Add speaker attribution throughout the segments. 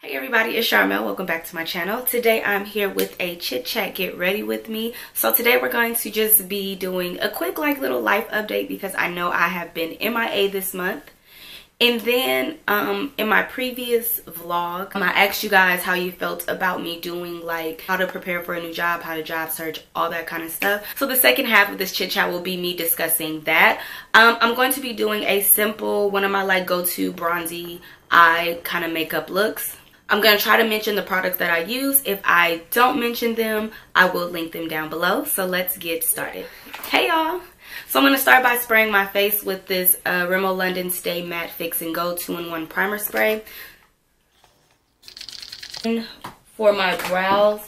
Speaker 1: Hey everybody, it's Charmel. Welcome back to my channel. Today I'm here with a chit chat get ready with me. So today we're going to just be doing a quick little life update because I know I have been MIA this month. And then in my previous vlog, I asked you guys how you felt about me doing how to prepare for a new job, how to job search, all that kind of stuff. So the second half of this chit chat will be me discussing that. I'm going to be doing a simple, one of my go-to bronzy eye kind of makeup looks. I'm going to try to mention the products that I use. If I don't mention them, I will link them down below. So let's get started. Hey y'all. So I'm going to start by spraying my face with this Rimmel London Stay Matte Fix and Go 2-in-1 Primer Spray. For my brows,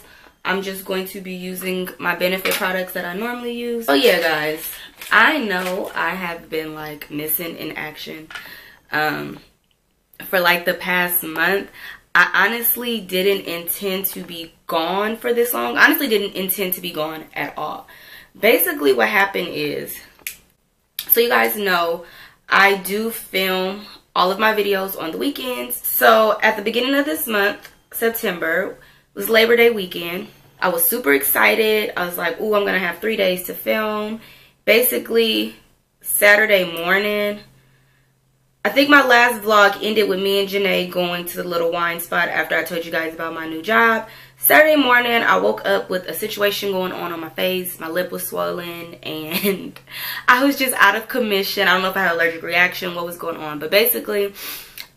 Speaker 1: I'm just going to be using my Benefit products that I normally use. Oh yeah guys, I know I have been missing in action for the past month. I honestly didn't intend to be gone for this long. Honestly didn't intend to be gone at all. Basically what happened is, so you guys know, I do film all of my videos on the weekends. So at the beginning of this month, September, was Labor Day weekend. I was super excited. I was like, ooh, I'm going to have 3 days to film. Basically, Saturday morning, I think my last vlog ended with me and Janae going to the little wine spot after I told you guys about my new job. Saturday morning, I woke up with a situation going on my face. My lip was swollen and I was just out of commission. I don't know if I had an allergic reaction, what was going on. But basically,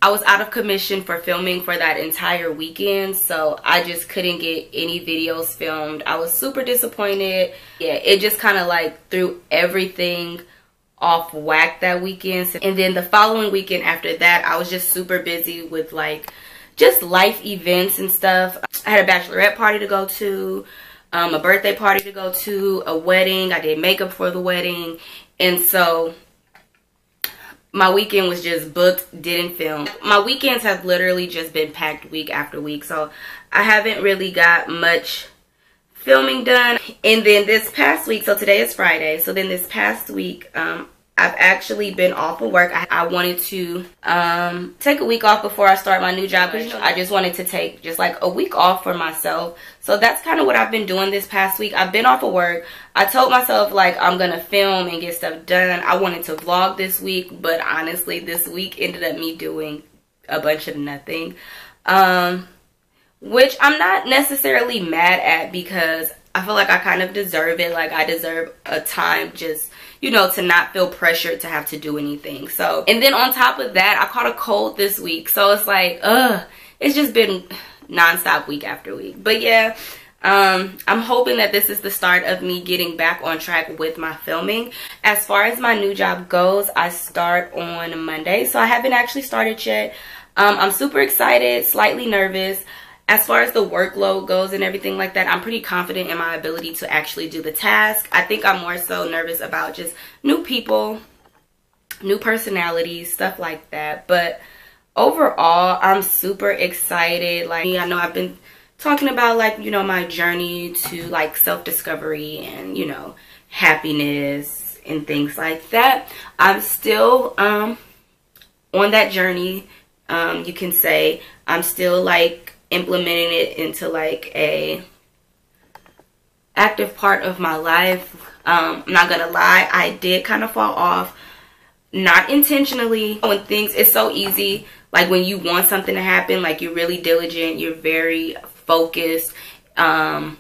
Speaker 1: I was out of commission for filming for that entire weekend. So I just couldn't get any videos filmed. I was super disappointed. Yeah, it just kind of threw everything off whack that weekend. And then the following weekend after that, I was just super busy with just life events and stuff. I had a bachelorette party to go to, a birthday party to go to, a wedding. I did makeup for the wedding. And so my weekend was just booked, didn't film. My weekends have literally just been packed week after week. So I haven't really got much filming done. And then this past week, so today is Friday, so then this past week I've actually been off of work. I wanted to take a week off before I start my new job because I just wanted to take just a week off for myself. So that's kind of what I've been doing this past week. I've been off of work. I told myself I'm gonna film and get stuff done. I wanted to vlog this week, but honestly this week ended up me doing a bunch of nothing. Which I'm not necessarily mad at because I feel like I kind of deserve it. I deserve a time just, to not feel pressured to have to do anything. So, and then on top of that, I caught a cold this week. So it's it's just been nonstop week after week. But yeah, I'm hoping that this is the start of me getting back on track with my filming. As far as my new job goes, I start on Monday. So I haven't actually started yet. I'm super excited, slightly nervous. As far as the workload goes and everything like that, I'm pretty confident in my ability to actually do the task. I think I'm more so nervous about just new people, new personalities, stuff like that. But overall, I'm super excited. I know I've been talking about my journey to self-discovery and, happiness and things like that. I'm still on that journey. You can say I'm still implementing it into a active part of my life. I'm not gonna lie, I did kind of fall off, not intentionally. When things, it's so easy, when you want something to happen, you're really diligent, you're very focused, and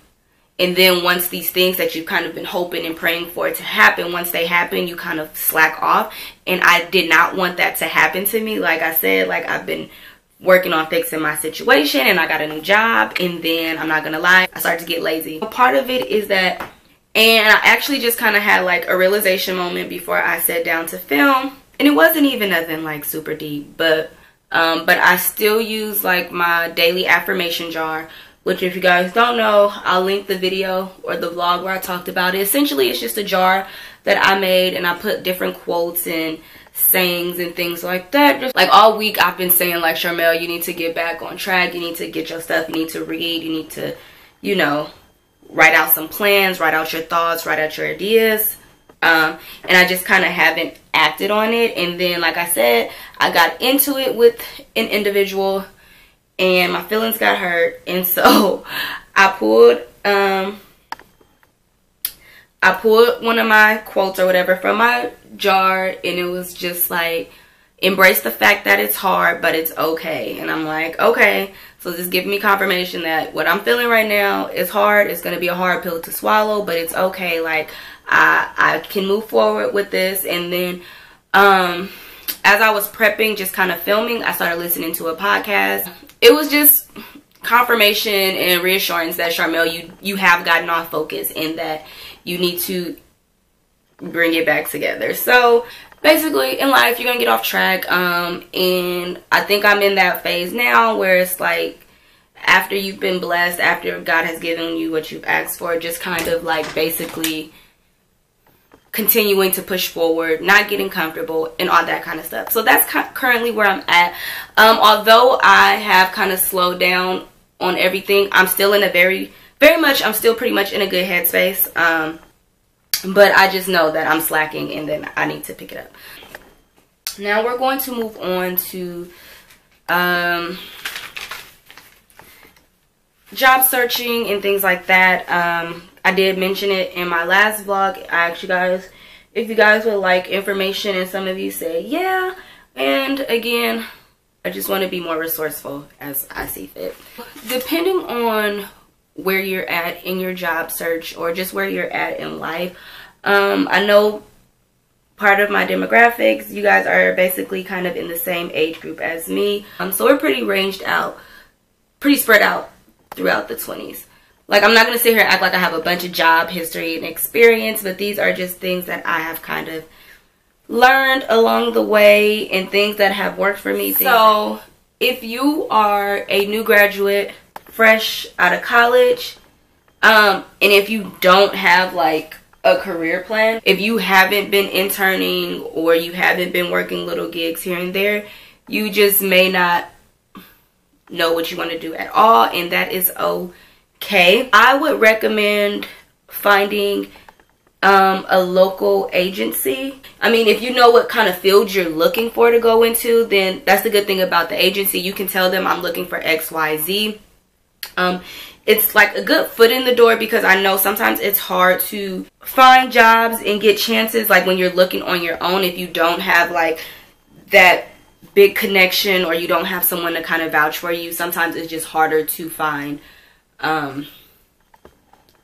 Speaker 1: then once these things that you've kind of been hoping and praying for it to happen, once they happen, you kind of slack off. And I did not want that to happen to me. Like I said, I've been working on fixing my situation and I got a new job, and then I'm not gonna lie, I started to get lazy. Part of it is that, and I actually just kind of had a realization moment before I sat down to film, and it wasn't even nothing super deep, but I still use my daily affirmation jar, which if you guys don't know, I'll link the video or the vlog where I talked about it. Essentially it's just a jar that I made and I put different quotes and sayings and things like that. Just all week I've been saying Charmel, you need to get back on track, you need to get your stuff, you need to read, you need to write out some plans, write out your thoughts, write out your ideas. And I just kind of haven't acted on it. And then like I said, I got into it with an individual and my feelings got hurt, and so I pulled one of my quotes or whatever from my jar, and it was just like, embrace the fact that it's hard, but it's okay. And I'm like, okay, so this gives me confirmation that what I'm feeling right now is hard. It's going to be a hard pill to swallow, but it's okay. Like, I can move forward with this. And then as I was prepping, just kind of filming, I started listening to a podcast. It was just confirmation and reassurance that, Charmel, you have gotten off focus and that you need to bring it back together. So basically in life, you're gonna get off track, and I think I'm in that phase now where it's like, after you've been blessed, after God has given you what you've asked for, just kind of like basically continuing to push forward, not getting comfortable, and all that kind of stuff. So that's currently where I'm at. Although I have kind of slowed down on everything, I'm still in a I'm still pretty much in a good headspace. But I just know that I'm slacking, and then I need to pick it up. Now we're going to move on to job searching and things like that. I did mention it in my last vlog. I asked you guys if you guys would like information, and some of you say yeah. And again, I just want to be more resourceful as I see fit. Depending on where you're at in your job search, or just where you're at in life, I know part of my demographics, you guys are basically kind of in the same age group as me, so we're pretty spread out throughout the 20s. Like, I'm not going to sit here and act like I have a bunch of job history and experience, but these are just things that I have kind of learned along the way, and things that have worked for me. So if you are a new graduate, fresh out of college, and if you don't have like a career plan, if you haven't been interning or you haven't been working little gigs here and there, you just may not know what you want to do at all, and that is okay. I would recommend finding a local agency. I mean, if you know what kind of field you're looking for to go into, then that's the good thing about the agency. You can tell them, I'm looking for XYZ. It's like a good foot in the door, because I know sometimes it's hard to find jobs and get chances, like when you're looking on your own, if you don't have like that big connection, or you don't have someone to kind of vouch for you. Sometimes it's just harder to find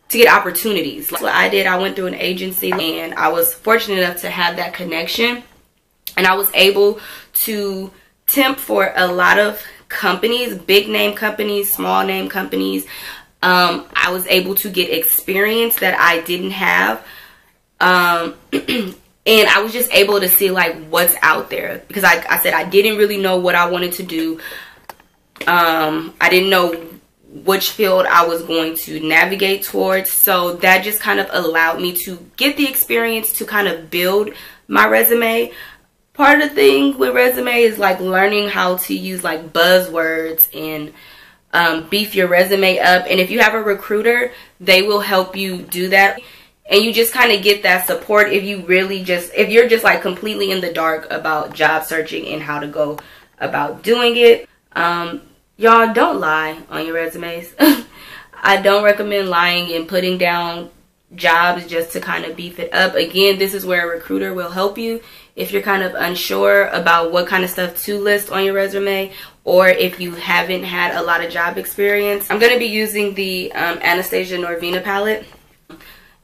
Speaker 1: to get opportunities. Like what I did, I went through an agency, and I was fortunate enough to have that connection, and I was able to temp for a lot of companies, big name companies, small name companies. I was able to get experience that I didn't have, and I was just able to see like what's out there, because I said I didn't really know what I wanted to do. I didn't know which field I was going to navigate towards, so that just kind of allowed me to get the experience to kind of build my resume. Part of the thing with resume is like learning how to use like buzzwords and beef your resume up. And if you have a recruiter, they will help you do that. And you just kind of get that support if you're just like completely in the dark about job searching and how to go about doing it. Y'all, don't lie on your resumes. I don't recommend lying and putting down jobs just to kind of beef it up. Again, this is where a recruiter will help you if you're kind of unsure about what kind of stuff to list on your resume, or if you haven't had a lot of job experience. I'm going to be using the Anastasia Norvina palette.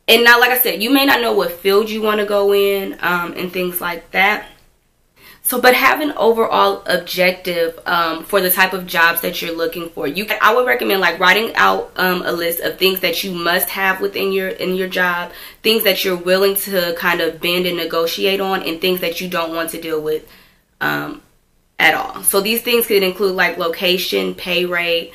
Speaker 1: And now, like I said, you may not know what field you want to go in and things like that. So, but have an overall objective for the type of jobs that you're looking for. I would recommend like writing out a list of things that you must have within your job, things that you're willing to kind of bend and negotiate on, and things that you don't want to deal with at all. So these things could include like location, pay rate,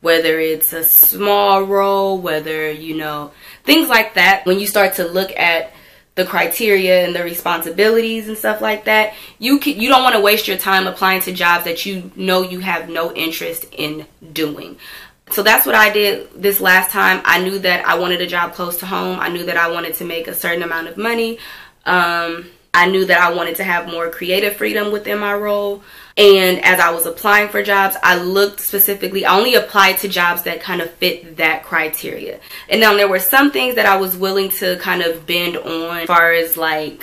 Speaker 1: whether it's a small role, whether, you know, things like that. When you start to look at the criteria and the responsibilities and stuff like that, you don't want to waste your time applying to jobs that you know you have no interest in doing. So that's what I did this last time. I knew that I wanted a job close to home. I knew that I wanted to make a certain amount of money. I I knew that I wanted to have more creative freedom within my role. And as I was applying for jobs, I looked specifically, I only applied to jobs that kind of fit that criteria. And now there were some things that I was willing to kind of bend on as far as like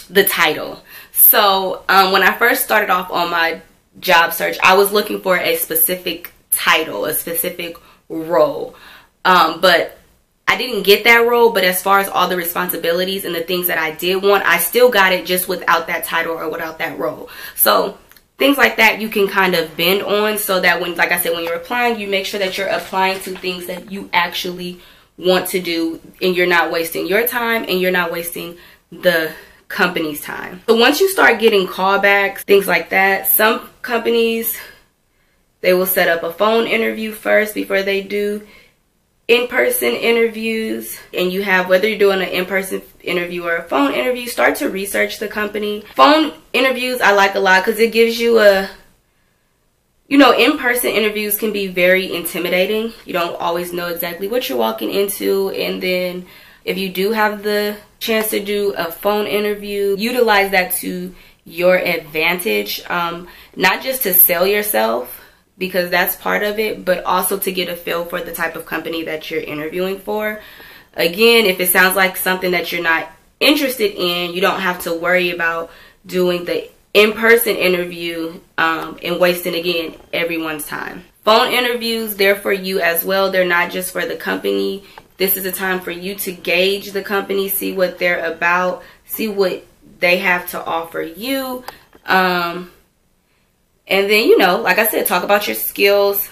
Speaker 1: the title. So when I first started off on my job search, I was looking for a specific title, a specific role. But I didn't get that role, but as far as all the responsibilities and the things that I did want, I still got it just without that title or without that role. So things like that you can kind of bend on, so that when, like I said, when you're applying, you make sure that you're applying to things that you actually want to do, and you're not wasting your time and you're not wasting the company's time. So once you start getting callbacks, things like that, some companies, they will set up a phone interview first before they do in-person interviews. And you have, whether you're doing an in-person interview or a phone interview, start to research the company. Phone interviews I like a lot because it gives you a, you know, in-person interviews can be very intimidating. You don't always know exactly what you're walking into. And then if you do have the chance to do a phone interview, utilize that to your advantage, not just to sell yourself, because that's part of it, but also to get a feel for the type of company that you're interviewing for. Again, if it sounds like something that you're not interested in, you don't have to worry about doing the in-person interview and wasting, again, everyone's time. Phone interviews, they're for you as well. They're not just for the company. This is a time for you to gauge the company, see what they're about, see what they have to offer you. And then, you know, like I said, talk about your skills,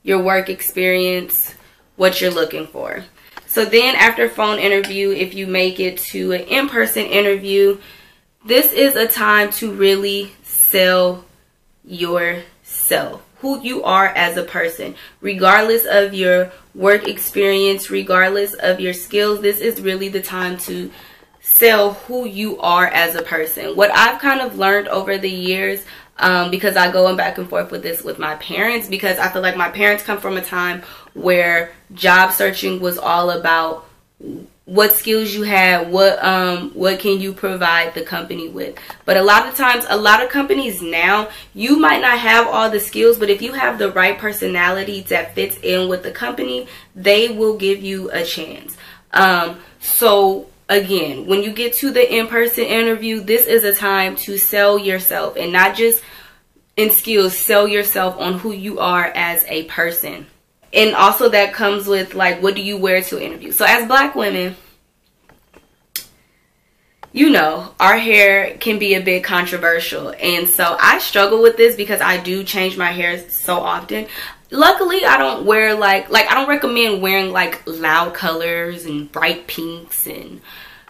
Speaker 1: your work experience, what you're looking for. So then after phone interview, if you make it to an in-person interview, this is a time to really sell yourself, who you are as a person, regardless of your work experience, regardless of your skills. This is really the time to sell who you are as a person. What I've kind of learned over the years, because I go back and forth with this with my parents, because I feel like my parents come from a time where job searching was all about what skills you had, what can you provide the company with. But a lot of times, a lot of companies now, you might not have all the skills, but if you have the right personality that fits in with the company, they will give you a chance. So again, when you get to the in-person interview, this is a time to sell yourself, and not just in skills, sell yourself on who you are as a person. And also that comes with, like, what do you wear to an interview? So as Black women, you know, our hair can be a bit controversial. And so I struggle with this because I do change my hair so often. Luckily, I don't wear like I don't recommend wearing like loud colors and bright pinks and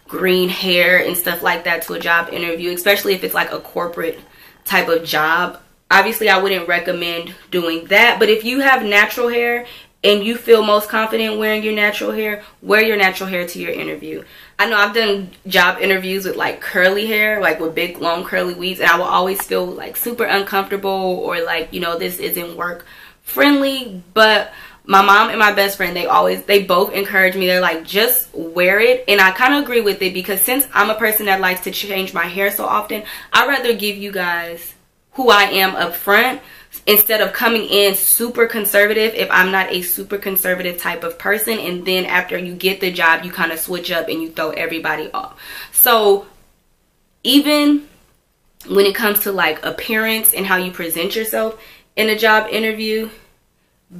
Speaker 1: green hair and stuff like that to a job interview, especially if it's like a corporate type of job. Obviously, I wouldn't recommend doing that. But if you have natural hair and you feel most confident wearing your natural hair, wear your natural hair to your interview. I know I've done job interviews with like curly hair, like with big long curly weaves, and I will always feel like super uncomfortable, or like, you know, this isn't work friendly. But my mom and my best friend, they both encourage me. They're like, just wear it. And I kind of agree with it, because since I'm a person that likes to change my hair so often, I'd rather give you guys who I am up front, instead of coming in super conservative if I'm not a super conservative type of person, and then after you get the job, you kind of switch up and you throw everybody off. So even when it comes to like appearance and how you present yourself in a job interview,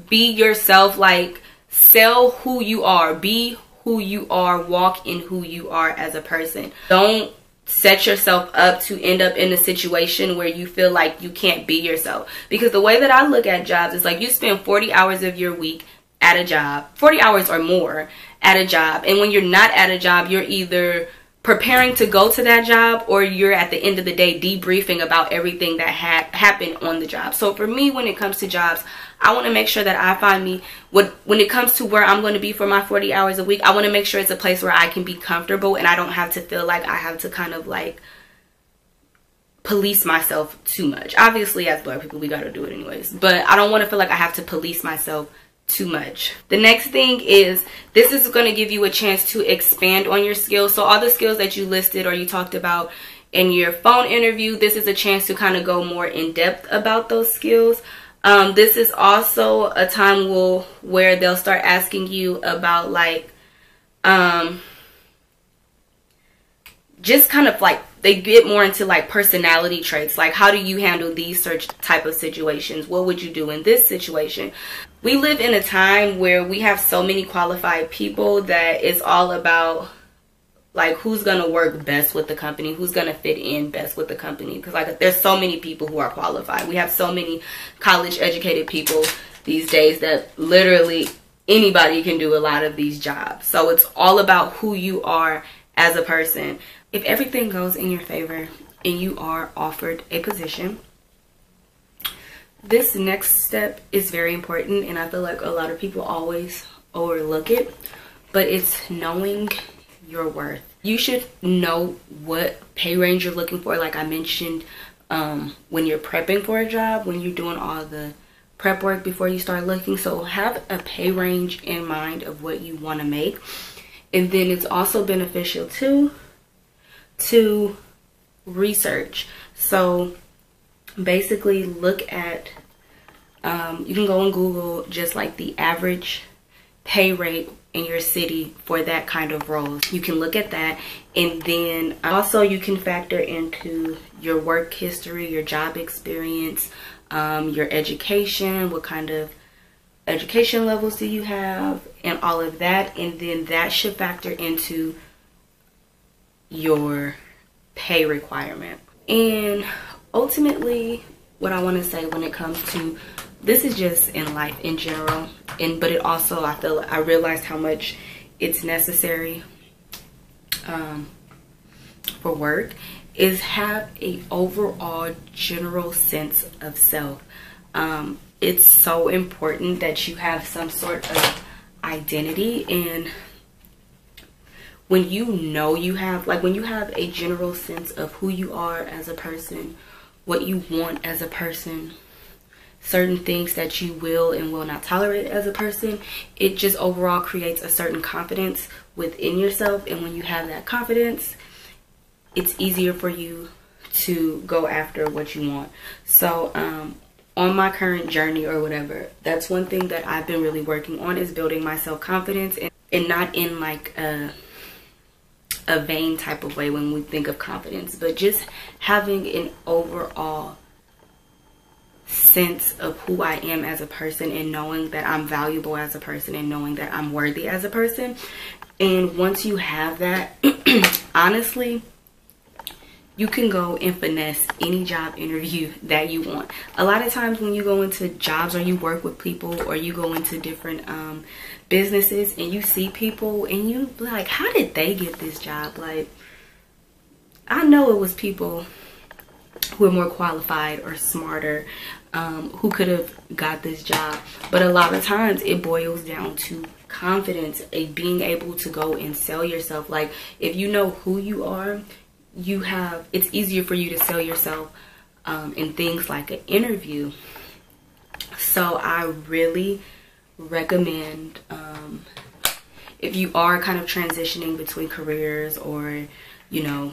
Speaker 1: be yourself. Like, sell who you are, be who you are, walk in who you are as a person. Don't set yourself up to end up in a situation where you feel like you can't be yourself. Because the way that I look at jobs is like, you spend 40 hours of your week at a job, 40 hours or more at a job, and when you're not at a job, you're either preparing to go to that job, or you're at the end of the day debriefing about everything that happened on the job. So for me, when it comes to jobs, I want to make sure that I find me, when it comes to where I'm going to be for my 40 hours a week, I want to make sure it's a place where I can be comfortable and I don't have to feel like I have to kind of like police myself too much. Obviously, as Black people, we got to do it anyways, but I don't want to feel like I have to police myself too much. The next thing is, this is going to give you a chance to expand on your skills. So all the skills that you listed or you talked about in your phone interview, this is a chance to kind of go more in depth about those skills. This is also a time where they'll start asking you about like just kind of like, they get more into like personality traits, like how do you handle these such type of situations? What would you do in this situation? We live in a time where we have so many qualified people that it's all about like who's gonna work best with the company, who's gonna fit in best with the company. Because like there's so many people who are qualified. We have so many college educated people these days that literally anybody can do a lot of these jobs. So it's all about who you are as a person. If everything goes in your favor and you are offered a position, this next step is very important, and I feel like a lot of people always overlook it, but it's knowing your worth. You should know what pay range you're looking for, like I mentioned, when you're prepping for a job, when you're doing all the prep work before you start looking. So have a pay range in mind of what you want to make. And then it's also beneficial too to research. So basically look at, you can go on Google just like the average pay rate in your city for that kind of roles. You can look at that, and then also you can factor into your work history, your job experience, your education, what kind of education levels do you have, and all of that, and then that should factor into your pay requirement. And ultimately what I want to say when it comes to this is just in life in general, but it also, I realized how much it's necessary for work, is have a overall general sense of self. It's so important that you have some sort of identity, and when you know you have, like when you have a general sense of who you are as a person, what you want as a person, certain things that you will and will not tolerate as a person, it just overall creates a certain confidence within yourself. And when you have that confidence, it's easier for you to go after what you want. So on my current journey or whatever, that's one thing that I've been really working on, is building my self-confidence, and not in like a vain type of way when we think of confidence, but just having an overall sense of who I am as a person, and knowing that I'm valuable as a person, and knowing that I'm worthy as a person. And once you have that, honestly, you can go and finesse any job interview that you want. A lot of times when you go into jobs, or you work with people, or you go into different businesses, and you see people and you like, how did they get this job? Like, I know it was people who are more qualified or smarter who could have got this job, but a lot of times it boils down to confidence, being able to go and sell yourself. Like, if you know who you are, it's easier for you to sell yourself in things like an interview. So I really recommend, if you are kind of transitioning between careers, or you know,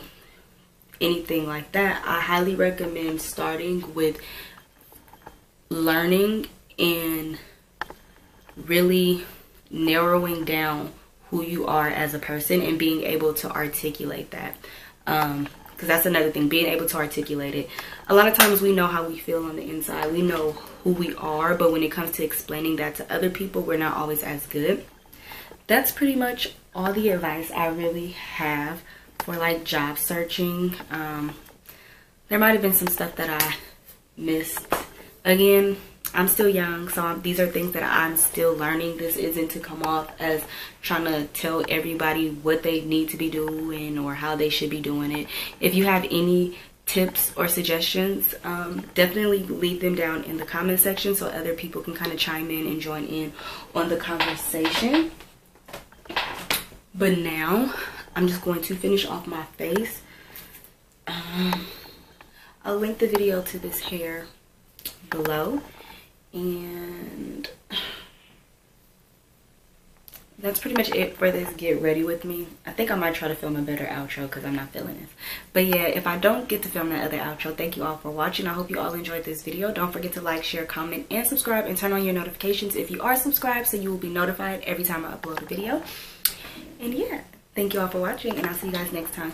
Speaker 1: anything like that, I highly recommend starting with learning and really narrowing down who you are as a person, and being able to articulate that. Because that's another thing, being able to articulate it. A lot of times we know how we feel on the inside, we know who we are, but when it comes to explaining that to other people, we're not always as good. That's pretty much all the advice I really have for like job searching. There might have been some stuff that I missed. Again, I'm still young, so these are things that I'm still learning. This isn't to come off as trying to tell everybody what they need to be doing or how they should be doing it. If you have any tips or suggestions, definitely leave them down in the comment section so other people can kind of chime in and join in on the conversation. But now I'm just going to finish off my face. I'll link the video to this hair below, and that's pretty much it for this get ready with me. I think I might try to film a better outro because I'm not feeling this. But yeah, if I don't get to film that other outro, thank you all for watching. I hope you all enjoyed this video. Don't forget to like, share, comment, and subscribe, and turn on your notifications if you are subscribed so you will be notified every time I upload a video. And yeah, thank you all for watching, and I'll see you guys next time.